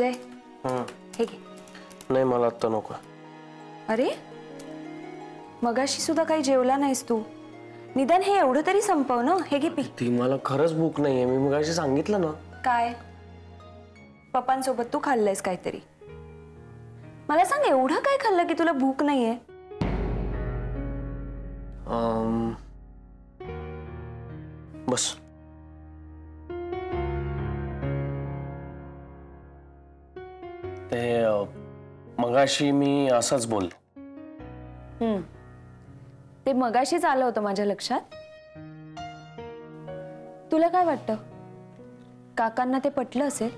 जय हे घे. नाही मला आता नको. अरे मगाशी सुद्धा काही जेवला नाहीस तू. निदान हे एवढं तरी संपव ना. हे घे पी. ती मला खरंच भूक नाहीये. मी मगाशी सांगितलं ना. काय पप्पांसोबत तू खाल्लंयस काहीतरी. मला सांग एवढं काय खाल्लं की तुला भूक नाहीये. बस ते मगाशी मी असंच बोललो. ते मगाशीच आलं होतं माझ्या लक्षात. तुला काय वाटतं काकांना ते पटलं असेल?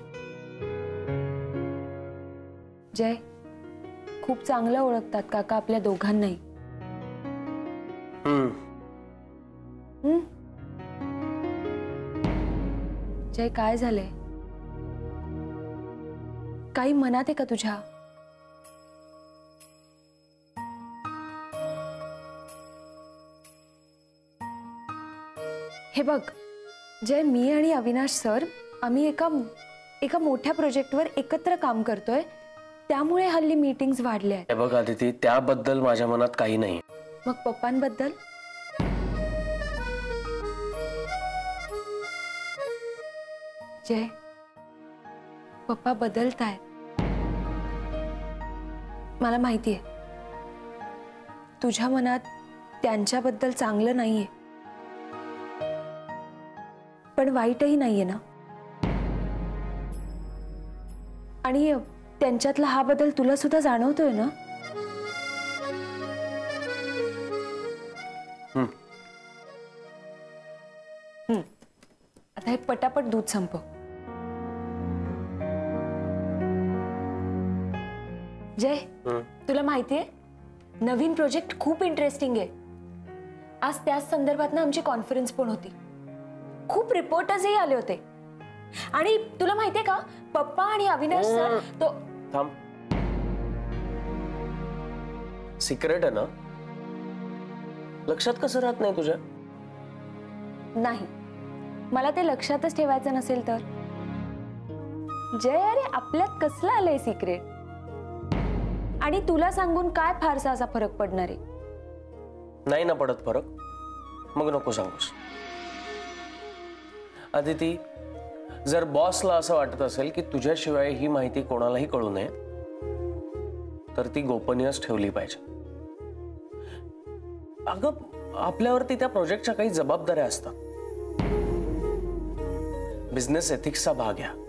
जय खूप चांगलं ओळखतात काका आपल्या दोघांनाही. जय काय झालंय? काही मनात आहे का तुझ्या? हे बघ जय, मी आणि अविनाश सर आम्ही एका मोठ्या प्रोजेक्टवर एकत्र काम करतोय. त्यामुळे हल्ली मीटिंग्स वाढल्या आहेत. हे बघ आदिती, त्याबद्दल माझ्या मनात काही नाही. मग पप्पांबद्दल? जय पप्पा बदलतायत. मला माहितीये तुझ्या मनात त्यांच्याबद्दल चांगलं नाहीये, पण वाईटही नाहीये ना. आणि त्यांच्यातला हा बदल तुला सुद्धा जाणवतोय ना? आता हे पटापट दूध संपव. जय तुला माहितीये नवीन प्रोजेक्ट खूप इंटरेस्टिंग आहे. आज त्याच संदर्भात ना आमची कॉन्फरन्स पण होती. खूप रिपोर्टर्सही आले होते. आणि तुला माहितीये का पप्पा आणि अविनाश सर तो थांब. सिक्रेट आहे ना? लक्षात कसं राहत नाही तुझ्या? नाही मला ते लक्षातच ठेवायचं नसेल तर. जय अरे आपल्यात कसलं आलंय सिक्रेट? आणि तुला सांगून काय फारसा असा फरक पडणार आहे? नाही ना पडत फरक. मग नको सांगूस. आदिती, जर बॉसला असं वाटत असेल की तुझ्याशिवाय ही माहिती कोणालाही कळू नये तर ती गोपनीयच ठेवली पाहिजे. अगं आपल्यावरती त्या प्रोजेक्टच्या काही जबाबदाऱ्या असतात. बिझनेस एथिक्सचा भाग आहे.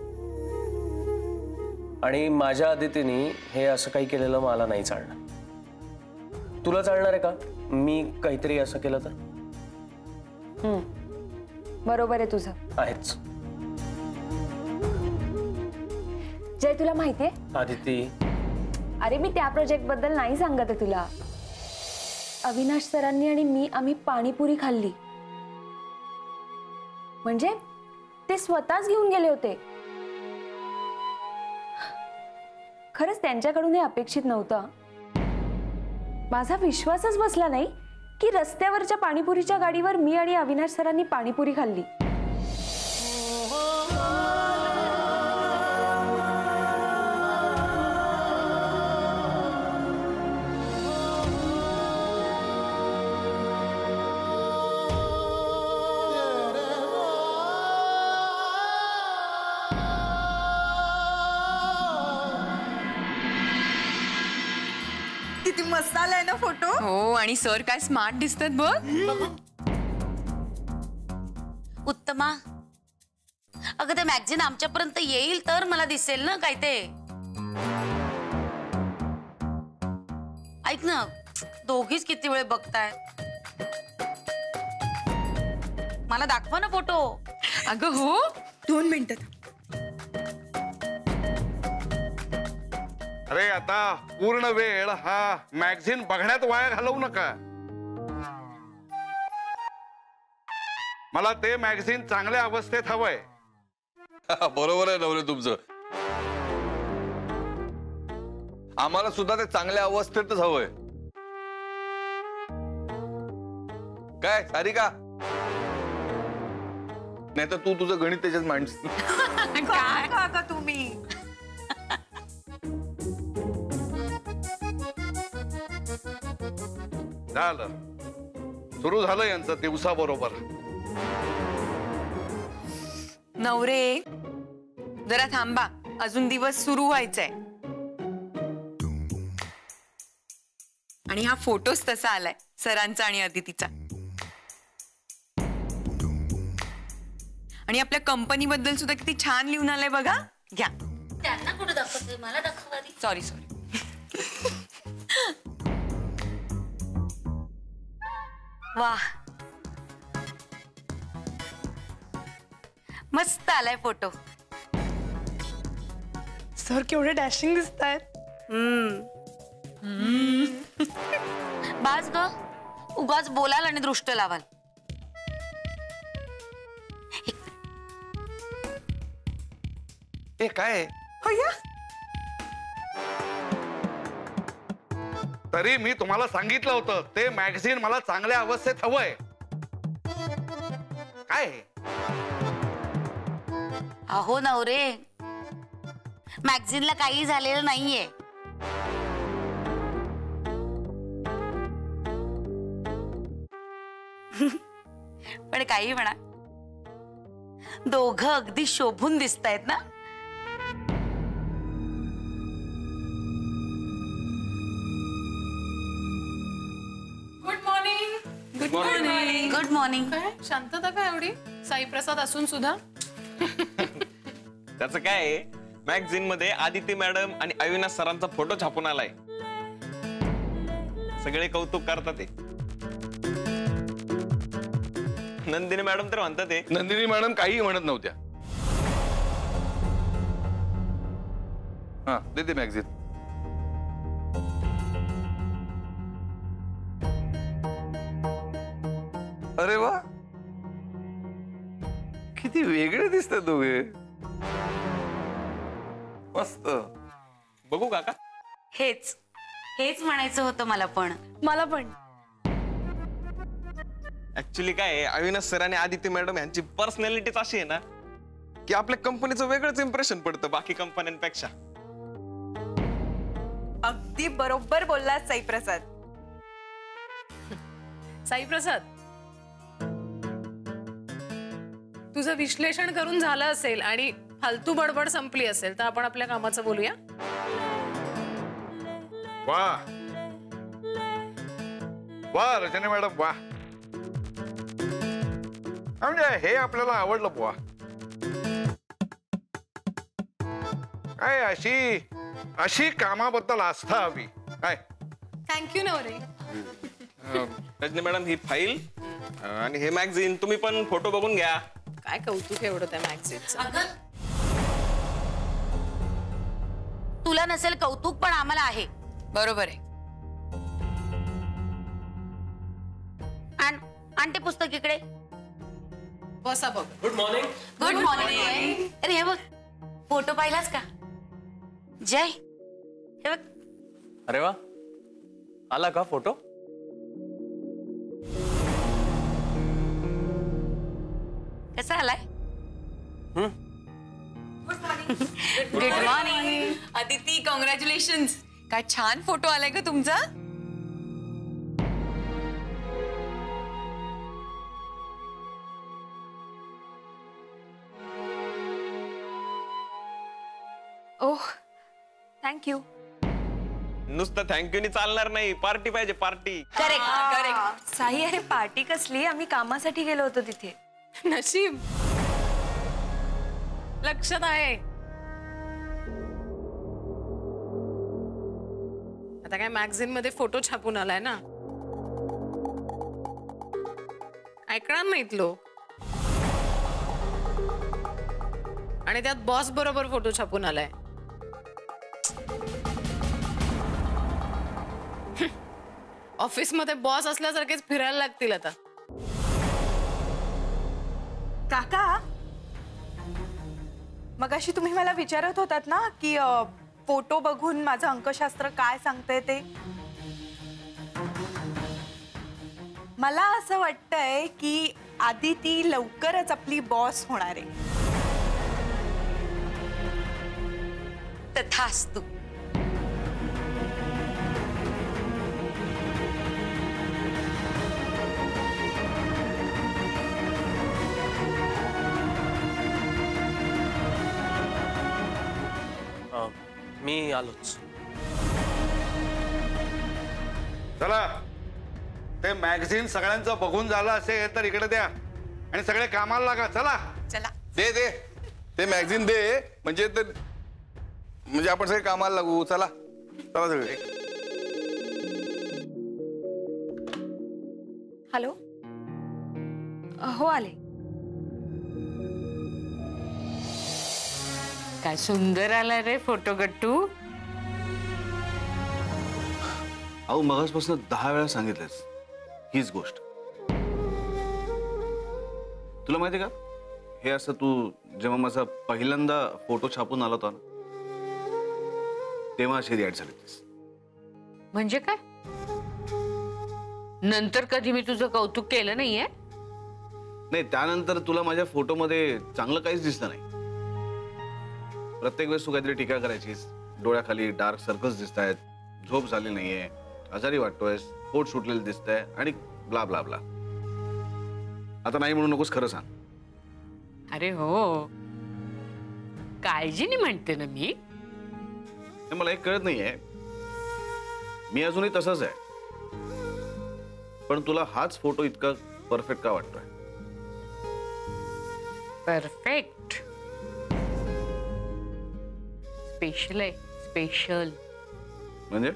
आणि माझ्या आदितीने हे असं काही केलेलं मला नाही चालणार. तुला चालणार आहे का मी काहीतरी असं केलं तर? बरोबर आहे तुझं. आहेच. जय तुला माहितीये आदिती, अरे मी त्या प्रोजेक्ट बद्दल नाही सांगत आहे तुला. अविनाश सरांनी आणि मी आम्ही पाणीपुरी खाल्ली. म्हणजे ते स्वतःच घेऊन गेले होते. खरंच त्यांच्याकडून हे अपेक्षित नव्हतं. माझा विश्वासच बसला नाही की रस्त्यावरच्या पाणीपुरीच्या गाडीवर मी आणि अविनाश सरांनी पाणीपुरी खाल्ली. किती मस्त आलाय ना फोटो. हो आणि सर काय स्मार्ट दिसतात बघ. उत्तमा, अगं ते मॅगझिन आमच्यापर्यंत येईल तर मला दिसेल ना काय ते. ऐक ना, दोघीच किती वेळ बघताय. मला दाखवा ना फोटो. अगं हो 2 मिनिटं. अरे आता पूर्ण वेळ हा मॅगझिन बघण्यात वाया घालवू नका. मला ते मॅगझिन चांगल्या अवस्थेत हवंय. बरोबर आहे नवरे तुमचं. आम्हाला सुद्धा ते चांगल्या अवस्थेतच हवंय. काय सारिका? नाही तर तू तुझं गणित त्याच्यात मांड. काय काका तुम्ही? झालं, सुरू झालं यांचं दिवसाबरोबर. नवरे जरा थांबा, अजून दिवस सुरू व्हायचाय. आणि हा फोटोच तसा आलाय सरांचा आणि अदितीचा. आणि आपल्या कंपनी बद्दल सुद्धा किती छान लिहून आलंय बघा. घ्या. त्यांना कुठे दाखवते, मला दाखवा. Sorry sorry. वाह, मस्त आलाय फोटो. सर केवढे डॅशिंग दिसत आहेत. बाज ग, उगाच बोलाल आणि दृष्ट लावाल. ए काय तरी मी तुम्हाला सांगितलं होतं ते मॅगझिन मला चांगल्या अवस्थेत हवंय. काय हे? अहो नवरे, मॅगझिनला काही झालेलं नाहीये. पण काही म्हणा, दोघं अगदी शोभून दिसतायत ना. Good morning. Good morning. Good morning. काय शांतता काय एवढी? साईप्रसाद असून सुद्धा. त्याचं काय आहे, मॅगझिन मध्ये आदिती मॅडम आणि अविनाश सरांचा फोटो छापून आलाय. सगळे कौतुक करतात ते. नंदिनी मॅडम तर म्हणतात ते. नंदिनी मॅडम काही म्हणत नव्हत्या. हा, देते मॅगझिन. अरे वा, किती वेगळे दिसतात दोघे. मस्त. बघू काका. हेच हेच म्हणायचं होतं मला पण. मला पण. ऍक्च्युली काय आहे, अविनाश सर आणि आदिती मॅडम यांची पर्सनॅलिटीच अशी आहे ना की आपल्या कंपनीचं वेगळंच इम्प्रेशन पडतं बाकी कंपन्यांपेक्षा. अगदी बरोबर बोललास साईप्रसाद. साईप्रसाद, तुझं विश्लेषण करून झालं असेल आणि फालतू बडबड संपली असेल तर आपण आपल्या कामाचं बोलूया. वा वा रजनी मॅडम, वा. म्हणजे हे आपल्याला आवडलं बुवा. काय अशी अशी कामाबद्दल आस्था हवी. काय थँक्यू नवरे. रजनी मॅडम, ही फाईल आणि हे मॅगझिन तुम्ही पण फोटो बघून घ्या. काय कौतुक एवढं त्या मॅगझिनचं. अगं, तुला नसेल कौतुक पण आम्हाला आहे. बरोबर आहे. आण ते पुस्तक इकडे. बसा बघ. Good morning. Good morning. अरे हे बघ, फोटो पाहिलास का? जय, हे बघ. अरे वा, आला का फोटो? कसा आलाय? Good morning. अदिती, कॉंग्रॅच्युलेशन्स. काय छान फोटो आलाय का तुमचा. Oh, thank you. नुसतं थँक्यूनी चालणार नाही, पार्टी पाहिजे, पार्टी. Correct correct. साई, अरे पार्टी कसली? आम्ही कामासाठी गेलो होतो तिथे. नशीब लक्षात आहे. आता काय मॅगझिन मध्ये फोटो छापून आलाय ना, ऐकणार नाहीत लोक. आणि त्यात बॉस बरोबर फोटो छापून आलाय. ऑफिस मध्ये बॉस असल्यासारखेच फिरायला लागतील आता. काका, मगाशी तुम्ही मला विचारत होतात ना की फोटो बघून माझं अंकशास्त्र काय सांगतंय ते. मला असं वाटतंय की आदिती लवकरच आपली बॉस होणार आहे. तथास्तु. मी आलोच. चला, ते मॅगझिन सगळ्यांचं बघून झालं असेल तर इकडे द्या आणि सगळे कामाला लागा. चला चला. दे दे ते मॅगझिन दे, म्हणजे आपण सगळे कामाला लागू. चला चला सगळे. हॅलो. हो आले. काय सुंदर आला रे फोटो गट्टू. अहो मगासपासून 10 वेळा सांगितलंस हीच गोष्ट. तुला माहिती का, हे असं तू जेव्हा माझा पहिल्यांदा फोटो छापून आला होता ना, तेव्हा अशी रिॲक्ट झाली होतीस. म्हणजे काय, नंतर कधी मी तुझं कौतुक केलं नाहीये? नाही, त्यानंतर तुला माझ्या फोटोमध्ये चांगलं काहीच दिसलं नाही. प्रत्येक वेळेस तू काहीतरी टीका करायचीस. डोळ्याखाली डार्क सर्कल्स दिसत आहेत, झोप झाली नाहीये, आजारी वाटतोयस, पोट सुटलेलं दिसतंय आणि ब्ला ब्ला ब्ला. आता नाही म्हणू नकोस, खरं सांग. अरे हो, काळजीने म्हणते ना मी. मला एक कळत नाहीये, मी अजूनही तसंच आहे, पण तुला हाच फोटो इतका परफेक्ट का वाटतोय? परफेक्ट, स्पेशल आहे. स्पेशल म्हणजे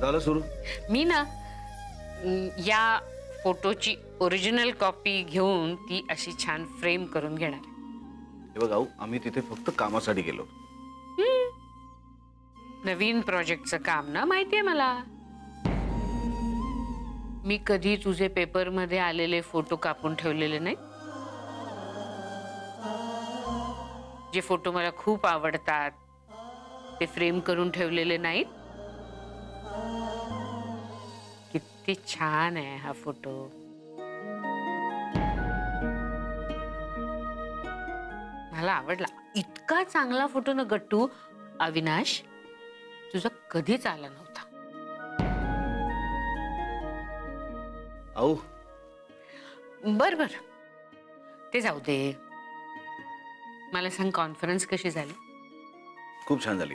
झालं सुरू. मी ना या फोटोची ओरिजिनल कॉपी घेऊन ती अशी छान फ्रेम करून घेणार. हे बघ, आम्ही तिथे फक्त कामासाठी गेलो. नवीन प्रोजेक्टचं काम ना माहितीये मला. मी कधी तुझे पेपरमध्ये आलेले फोटो कापून ठेवलेले नाही. जे फोटो मला खूप आवडतात ते फ्रेम करून ठेवलेले नाहीत. किती छान आहे हा फोटो. मला आवडला. इतका चांगला फोटो ना गट्टू, अविनाश तुझा कधीच आला नव्हता. औ बर बर, ते जाऊ दे. मला सांग, कॉन्फरन्स कशी झाली? खूप छान झाली.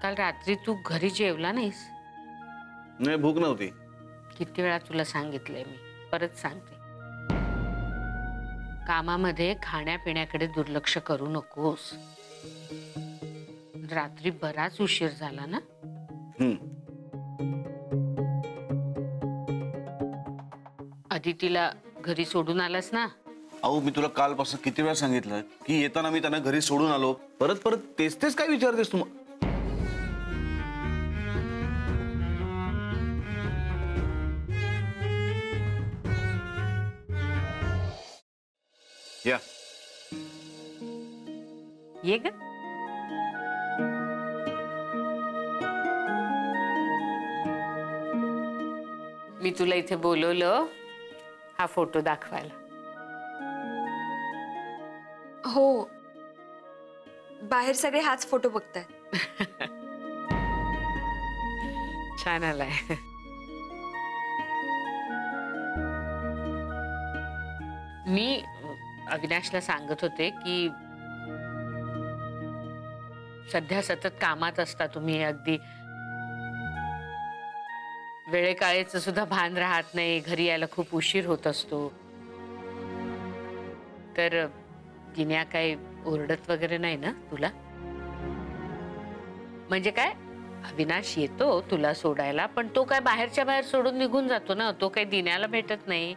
काल रात्री तू घरी जेवला नाहीस? नाही, भूक नव्हती. किती वेळा तुला सांगितलंय मी, परत सांगते. कामामध्ये खाण्यापिण्याकडे दुर्लक्ष करू नकोस. रात्री बराच उशीर झाला ना. अदितीला घरी सोडून आलास ना? अहो, मी तुला कालपासून किती वेळा सांगितलं की येताना मी त्यांना घरी सोडून आलो. परत परत तेच तेच काय विचारतेस तू? या ये ग. मी तुला इथे बोलवलं हा फोटो दाखवायला. हो, बाहेर सगळे हाच फोटो बघताय. छान आलाय. मी अविनाशला सांगत होते की सध्या सतत कामात असता तुम्ही. अगदी वेळेकाळेचं सुद्धा भान राहत नाही. घरी यायला खूप उशीर होत असतो. तर दिन्या काही ओरडत वगैरे नाही ना तुला? म्हणजे काय, अविनाश येतो तुला सोडायला, पण तो काय बाहेरच्या बाहेर सोडून निघून जातो ना. तो काही दिन्याला भेटत नाही.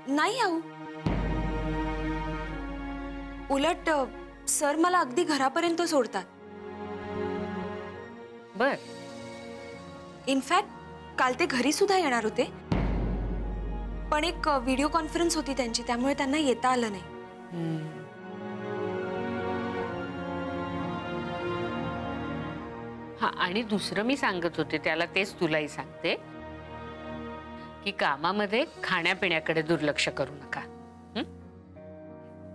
नाही आऊ, उलट सर मला अगदी घरापर्यंत सोडतात. बर. इनफॅक्ट काल ते घरी सुद्धा येणार होते, पण एक व्हिडिओ कॉन्फरन्स होती त्यांची, त्यामुळे त्यांना येता आलं नाही. हा, आणि दुसरं मी सांगत होते त्याला, तेच तुलाही सांगते की कामामध्ये खाण्यापिण्याकडे दुर्लक्ष करू नका.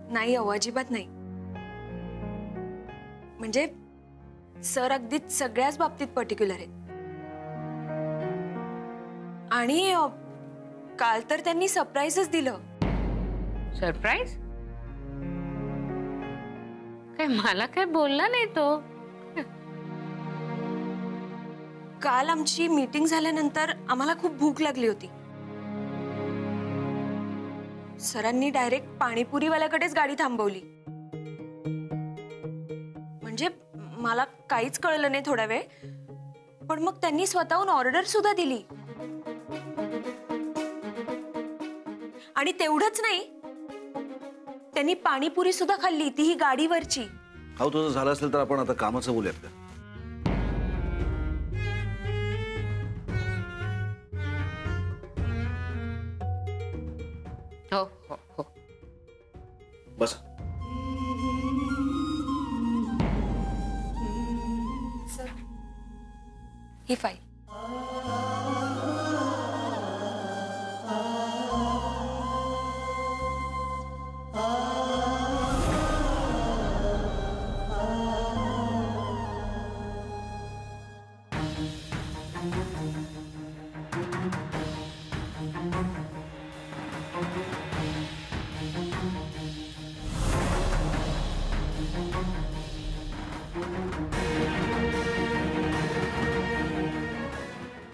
नाही अहो, अजिबात नाही. म्हणजे सर अगदीच सगळ्याच बाबतीत पर्टिक्युलर आहेत. आणि काल तर त्यांनी सरप्राईजच दिलं. सरप्राईज? काय मला काय बोलला नाही तो? काल आमची मीटिंग झाल्यानंतर आम्हाला खूप भूक लागली होती. सरांनी डायरेक्ट पाणीपुरीवाल्याकडेच गाडी थांबवली. म्हणजे मला काहीच कळलं नाही थोडा वेळ, पण मग त्यांनी स्वतःहून ऑर्डर सुद्धा दिली. आणि तेवढंच नाही, त्यांनी पाणीपुरी सुद्धा खाल्ली, तीही गाडीवरची. हा तुझं झालं असेल तर आपण आता कामाचं बोलूयात का? हो हो हो. बस. सर, ही फाईल.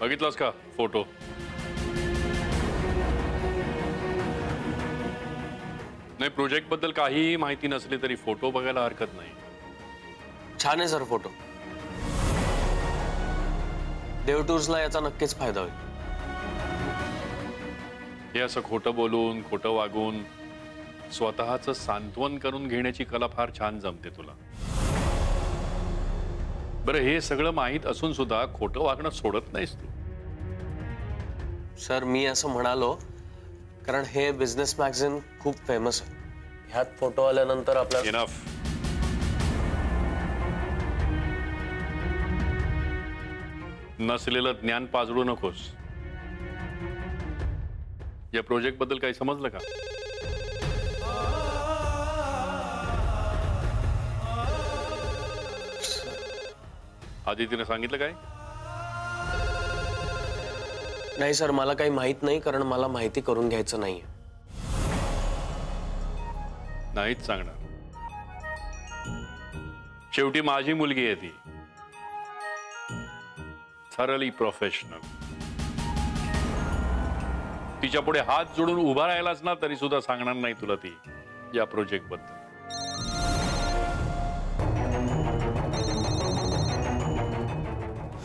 बघितलास का फोटो? नाही, प्रोजेक्ट बद्दल काहीही माहिती नसली तरी फोटो बघायला हरकत नाही. छान आहे सर फोटो. देव टूर्सला याचा नक्कीच फायदा होईल. हे असं खोटं बोलून, खोटं वागून स्वतःचं सांत्वन करून घेण्याची कला फार छान जमते तुला. बरं, हे सगळं माहीत असून सुद्धा खोटं वागणं सोडत नाहीस तू. सर, मी असं म्हणालो कारण हे बिझनेस मॅगझिन खूप फेमस आहे. ह्यात फोटो आल्यानंतर आपल्याला इनफ. नसलेलं ज्ञान पाजळू नकोस. या प्रोजेक्ट बद्दल काही समजलं का? आदितीने सांगितलं काय? नाही सर, मला काही माहित नाही कारण मला माहिती करून घ्यायचं नाहीये. नाहीच सांगणार. शेवटी माझी मुलगी आहे ती. Thoroughly professional. तिच्या पुढे हात जोडून उभा राहिलाच ना तरी सुद्धा सांगणार नाही तुला ती या प्रोजेक्ट बद्दल.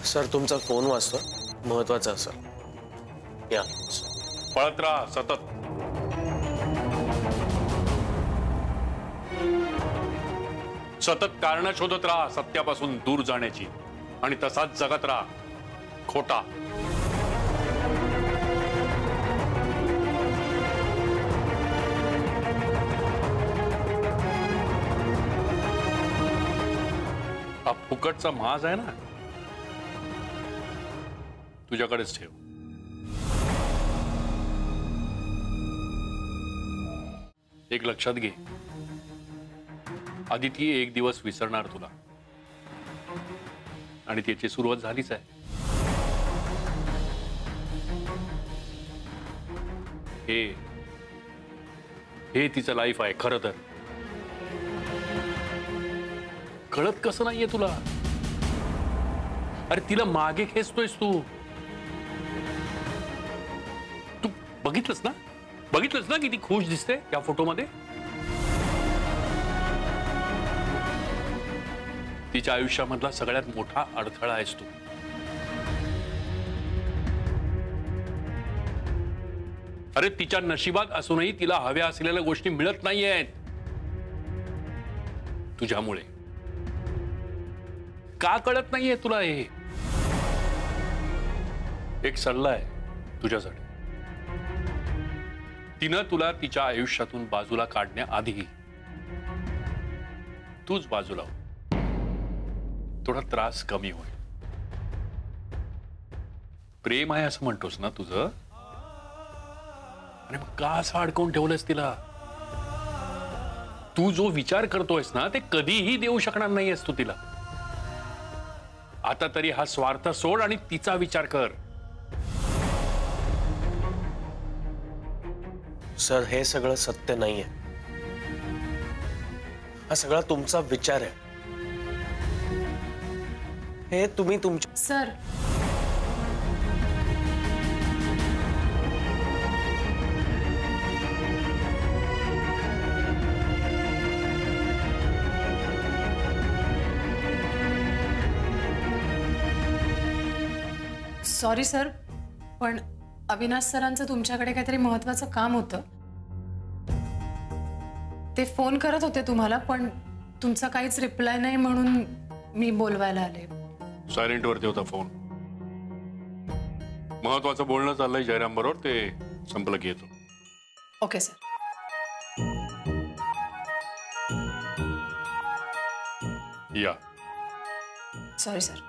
सर, तुमचा फोन वाजतो, महत्वाचा सर. या. पळत राहा सतत. सतत कारण शोधत राहा सत्यापासून दूर जाण्याची, आणि तसाच जगत राहा खोटा. हा फुकटचा माज आहे ना, तुझ्याकडेच ठेव. एक लक्षात घे, आदिती एक दिवस विसरणार तुला, आणि त्याची सुरुवात झालीच आहे. हे तिचं लाईफ आहे खरं तर. कळत कसं नाहीये तुला? अरे तिला मागे खेचतोयस तू. तू बघितलंस ना किती खुश दिसते या फोटोमध्ये? तिच्या आयुष्यामधला सगळ्यात मोठा अडथळा आहेस तू. अरे तिच्या नशिबात असूनही तिला हव्या असलेल्या गोष्टी मिळत नाहीयेत तुझ्यामुळे. का कळत नाहीये तुला हे? एक सल्ला आहे तुझ्यासाठी. तिनं तुला तिच्या आयुष्यातून बाजूला काढण्याआधी तूच बाजूला हो. थोडा त्रास कमी होईल. प्रेम आहे असं म्हणतोस ना तुझं, आणि मग का असं अडकवून ठेवलंस तिला? तू जो विचार करतोयस ना ते कधीही देऊ शकणार नाहीयेस तू तिला. आता तरी हा स्वार्थ सोड आणि तिचा विचार कर. सर, हे सगळं सत्य नाहीये. हा सगळा तुमचा विचार आहे. हे तुम्ही तुमच्या सर, सॉरी सर, पण अविनाश सरांचं तुमच्याकडे काहीतरी महत्वाचं काम होतं. ते फोन करत होते तुम्हाला, पण तुमचा काहीच रिप्लाय नाही म्हणून मी बोलवायला आले. सायलेंट वरती होता फोन. महत्वाचं बोलणं चाललंय जयराम बरोबर, ते संपलं की येतो. Okay sir. या. Sorry sir.